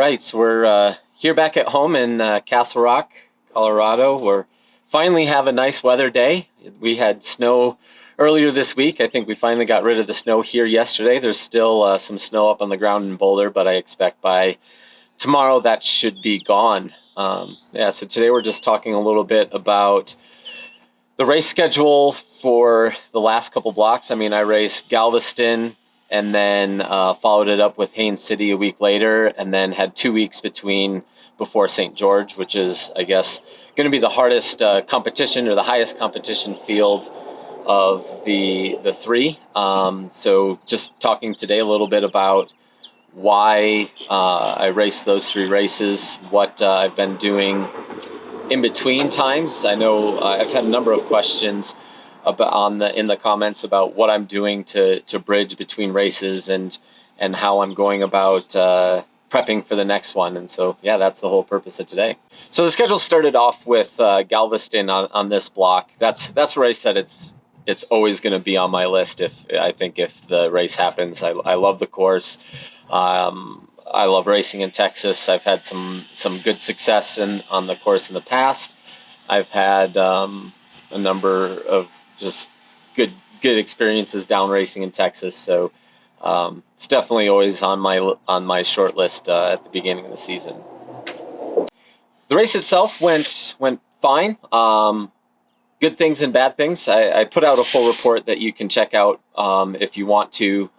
right, so we're here back at home in Castle Rock, Colorado. We're finally have a nice weather day. We had snow earlier this week. I think we finally got rid of the snow here yesterday. There's still some snow up on the ground in Boulder, but I expect by tomorrow that should be gone. So today we're just talking a little bit about the race schedule for the last couple blocks. I mean, I raced Galveston and then followed it up with Haines City a week later, and then had 2 weeks before St. George, which is, I guess, going to be the hardest competition or the highest competition field of the three. So just talking today a little bit about why I raced those three races, what I've been doing in between times. I know I've had a number of questions in the comments about what I'm doing to bridge between races and how I'm going about prepping for the next one. And so, yeah, that's the whole purpose of today. So the schedule started off with Galveston on this block. That's a race that it's always going to be on my list if the race happens. I love the course. I love racing in Texas. I've had some good success on the course in the past. I've had a number of just good experiences down racing in Texas. So it's definitely always on my short list at the beginning of the season. The race itself went fine. Good things and bad things. I put out a full report that you can check out if you want to.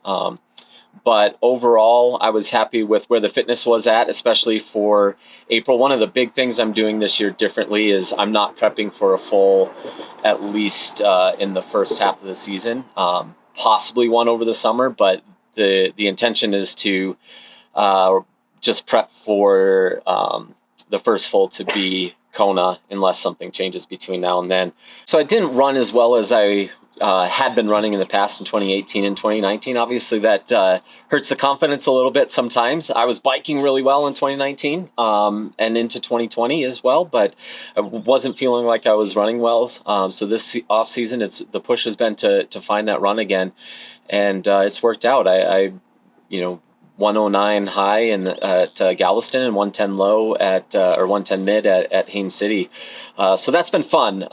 But overall, I was happy with where the fitness was at, especially for April. One of the big things I'm doing this year differently is I'm not prepping for a full, at least in the first half of the season, possibly one over the summer. But the intention is to just prep for the first full to be Kona, unless something changes between now and then. So I didn't run as well as I had been running in the past in 2018 and 2019. Obviously, that hurts the confidence a little bit sometimes. I was biking really well in 2019 and into 2020 as well, but I wasn't feeling like I was running well. So this off season, the push has been to find that run again, and it's worked out. I 109 high at Galveston and 110 low or 110 mid at Haines City. So that's been fun.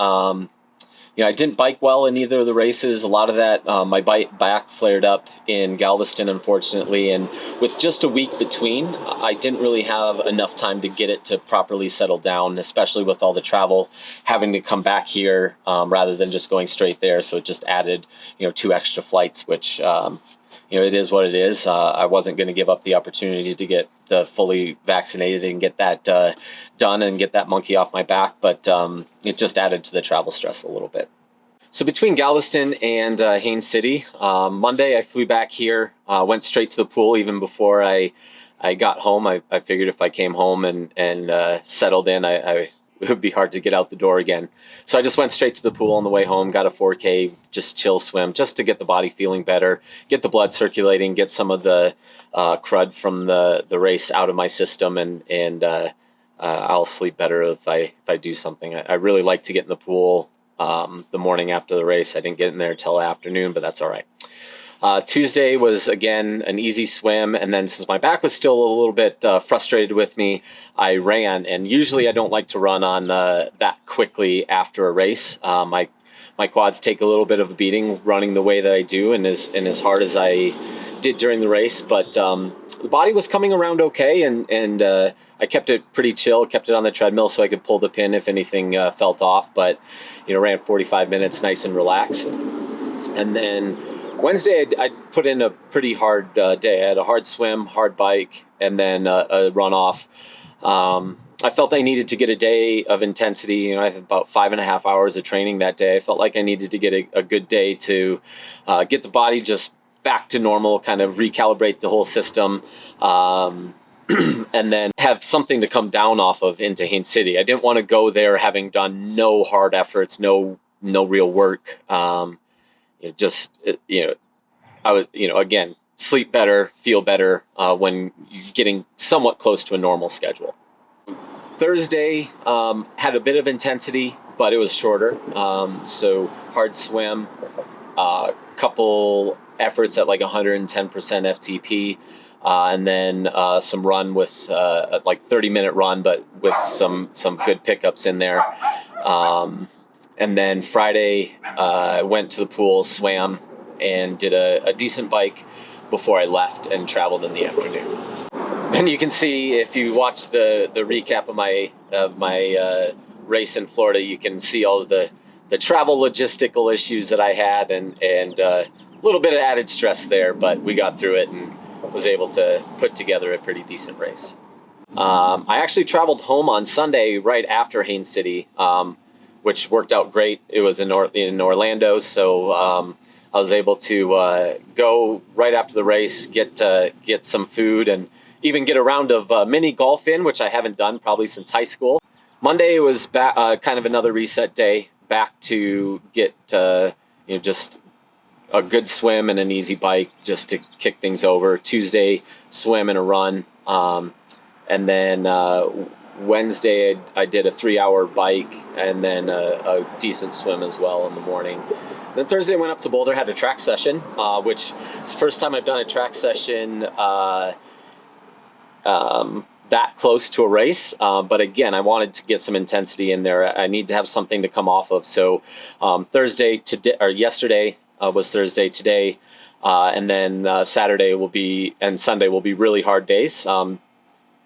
I didn't bike well in either of the races. A lot of that, my back flared up in Galveston, unfortunately. And with just a week between, I didn't really have enough time to get it to properly settle down, especially with all the travel, having to come back here rather than just going straight there. So it just added, 2 extra flights, which, it is what it is. I wasn't going to give up the opportunity to get the fully vaccinated and get that done and get that monkey off my back, but it just added to the travel stress a little bit. So between Galveston and Haines City, Monday I flew back here, went straight to the pool even before I got home. I figured if I came home and settled in, it would be hard to get out the door again. So I just went straight to the pool on the way home, got a 4K, just chill swim, just to get the body feeling better, get the blood circulating, get some of the crud from the race out of my system, and I'll sleep better if I do something. I really like to get in the pool the morning after the race. I didn't get in there till afternoon, but that's all right. Tuesday was, again, an easy swim, and then since my back was still a little bit frustrated with me, I ran, and usually I don't like to run on that quickly after a race. My quads take a little bit of a beating running the way that I do and as hard as I did during the race, but the body was coming around okay, and I kept it pretty chill, kept it on the treadmill so I could pull the pin if anything felt off, but ran 45 minutes nice and relaxed. And then Wednesday, I put in a pretty hard day. I had a hard swim, hard bike, and then a runoff. I felt I needed to get a day of intensity. I had about 5.5 hours of training that day. I felt like I needed to get a good day to get the body just back to normal, kind of recalibrate the whole system, and then have something to come down off of into Haines City. I didn't want to go there having done no hard efforts, no real work. I would, again, sleep better, feel better when you're getting somewhat close to a normal schedule. Thursday had a bit of intensity, but it was shorter. So hard swim, couple efforts at like 110% FTP. and then some run with like 30-minute run, but with some good pickups in there. And then Friday, I went to the pool, swam, and did a decent bike before I left and traveled in the afternoon. And you can see, if you watch the recap of my race in Florida, you can see all of the travel logistical issues that I had, and a little bit of added stress there, but we got through it and was able to put together a pretty decent race. I actually traveled home on Sunday right after Haines City, which worked out great. It was in Orlando, so I was able to go right after the race, get some food, and even get a round of mini golf in, which I haven't done probably since high school. Monday was kind of another reset day, back to get just a good swim and an easy bike just to kick things over. Tuesday, swim and a run, and then Wednesday, I did a 3-hour bike and then a decent swim as well in the morning. Then Thursday, I went up to Boulder, had a track session, which is the first time I've done a track session that close to a race. But again, I wanted to get some intensity in there. I need to have something to come off of. So yesterday was Thursday. Today, and then Saturday and Sunday will be really hard days.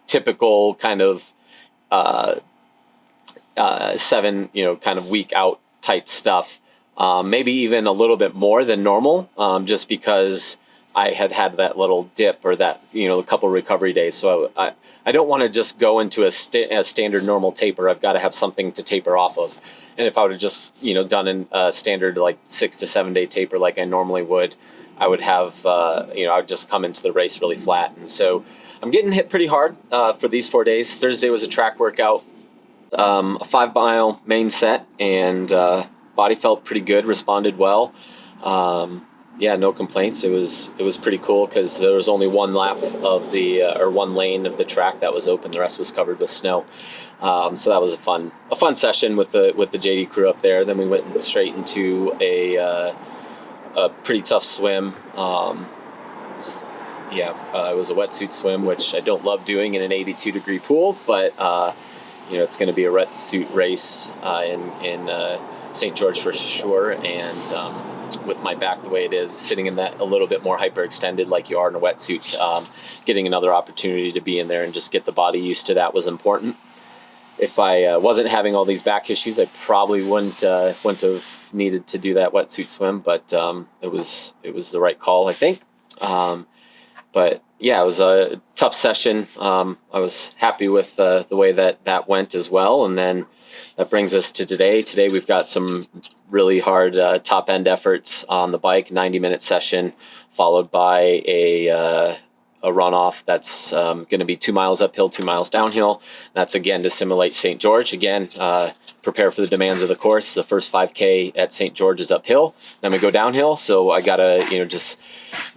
Typical kind of 7, kind of week out type stuff. Maybe even a little bit more than normal, just because I had that little dip or that, a couple recovery days. So I don't want to just go into a standard normal taper. I've got to have something to taper off of. And if I would have just, done a standard like 6 to 7 day taper like I normally would, I would have, I would just come into the race really flat. And so I'm getting hit pretty hard for these 4 days. Thursday was a track workout, a 5-mile main set, and body felt pretty good, responded well. No complaints. It was pretty cool because there was only one lap of one lane of the track that was open. The rest was covered with snow. So that was a fun session with the JD crew up there. Then we went straight into a pretty tough swim. It was a wetsuit swim, which I don't love doing in an 82-degree pool, but it's going to be a wetsuit race in St. George for sure. And with my back the way it is, sitting in that a little bit more hyperextended like you are in a wetsuit, getting another opportunity to be in there and just get the body used to that was important. If I wasn't having all these back issues, I probably wouldn't have needed to do that wetsuit swim, but it was the right call, I think. But yeah, it was a tough session. I was happy with the way that went as well. And then that brings us to today. Today we've got some really hard top end efforts on the bike, 90-minute session, followed by a runoff that's going to be 2 miles uphill, 2 miles downhill. That's again to simulate St. George. Again, prepare for the demands of the course. The first 5K at St. George is uphill. Then we go downhill. So I got to just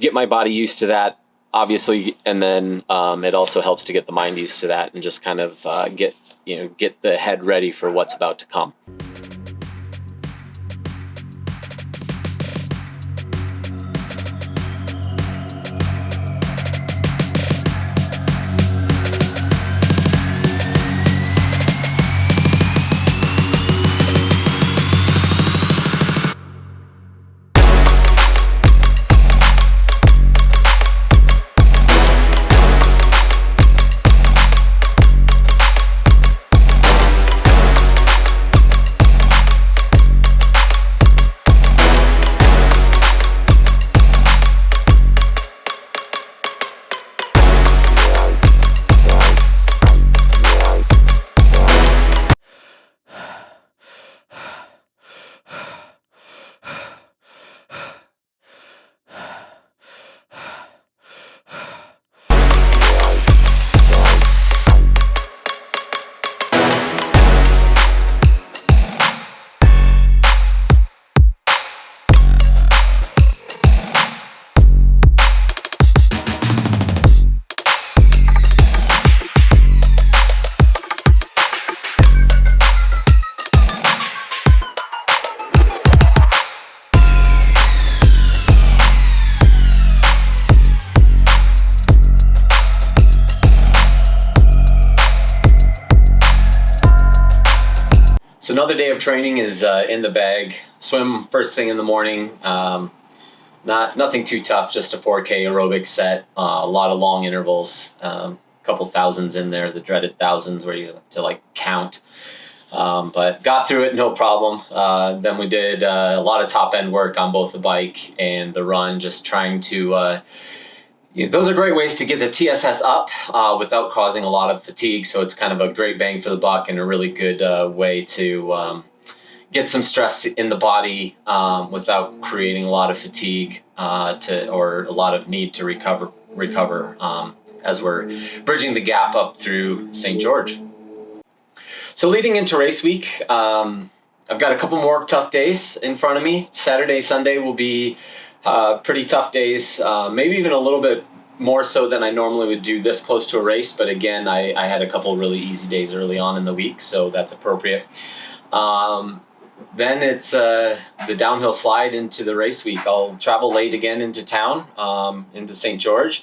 get my body used to that, obviously, and then it also helps to get the mind used to that and just kind of get the head ready for what's about to come. another day of training is in the bag. Swim first thing in the morning. Nothing too tough, just a 4K aerobic set. A lot of long intervals, couple thousands in there, the dreaded thousands where you have to like count. But got through it, no problem. Then we did a lot of top end work on both the bike and the run, just trying to, those are great ways to get the TSS up without causing a lot of fatigue. So it's kind of a great bang for the buck and a really good way to get some stress in the body without creating a lot of fatigue or a lot of need to recover as we're bridging the gap up through St. George. So leading into race week, I've got a couple more tough days in front of me. Saturday, Sunday will be pretty tough days, maybe even a little bit more so than I normally would do this close to a race. But again, I had a couple really easy days early on in the week, so that's appropriate. Then it's the downhill slide into the race week. I'll travel late again into town, into St. George.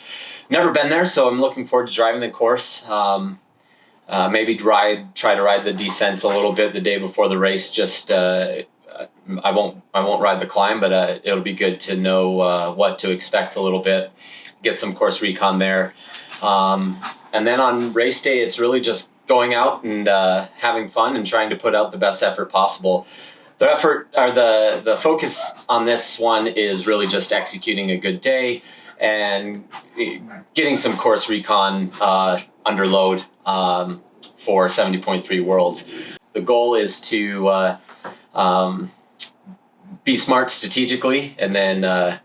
Never been there, so I'm looking forward to driving the course. Maybe try to ride the descents a little bit the day before the race. Just I won't ride the climb, but it'll be good to know what to expect a little bit. Get some course recon there, and then on race day, it's really just going out and having fun and trying to put out the best effort possible. The focus on this one is really just executing a good day and getting some course recon under load for 70.3 Worlds. The goal is to be smart strategically, and then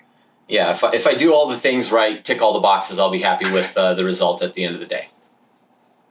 if I do all the things right, tick all the boxes, I'll be happy with the result at the end of the day.